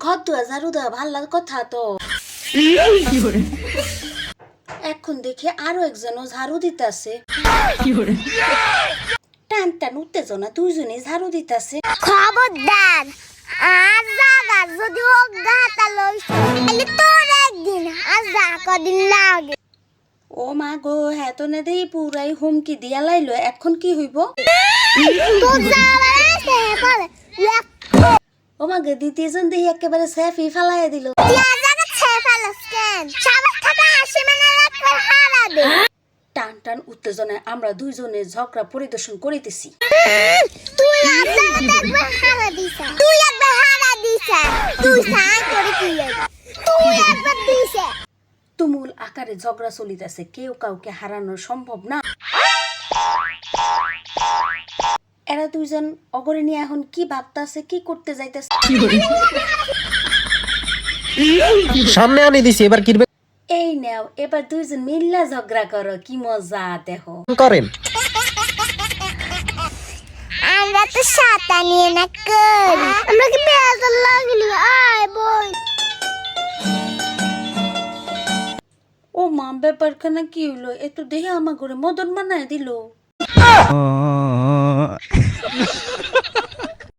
ঘর দুয়া ঝাড়ু দেওয়া ভাল কথা তো। এখন দেখে আরো একজনও ঝাড়ু দিতেছে। টান টান উত্তেজনা দুইজনে ঝাড়ু দিতেছে। খবরদার আর জাগার যদি অজ্ঞাতা লইছ তাহলে তোর একদিন আর যা কদিন লাগে। ও মা গো, হ্যাঁ তো না দেই পুরাই হুমকি দিয়া লাইলো, এখন কি হইব? তোর যাওয়ার আছে পারে ও মা গো, দ্বিতীয়জন দেখি একেবারে সেফি ফালাইয়া দিল। জায়গা ছেড়ে ফেলস কেন? সাবাস থাকা 80 মিনিট একবার হারাবে। টান টান উত্তেজনায় আমরা দুইজনে ঝগড়া পরিদর্শন করিতেছি। তুই আর জায়গা একবার হারা দিছ, তুই একবার হারা দিছ, তুই সাই করে কি তুই একবার দিছ। তুমুল আকারে ঝগড়া চলিতেছে, কেউ কাউকে হারানো সম্ভব না। এরা দুইজন অগরে নিয়ে এখন কি ভাবতাছে, কি করতে যাইতেছে। সামনে আনি দিছি, এবার কিরবে এই নাও, এবার দুইজন মিল্লা ঝগড়া করো, কি মজা দেখো। করেন। আমরা তো সাতা নিয়ে না করি, আমরা কি বেজার লাগলি আয় বই। ও মা, ব্যাপারখানা কি হলো? এ তো দেখে আমার ঘরে মদন বানায় দিল।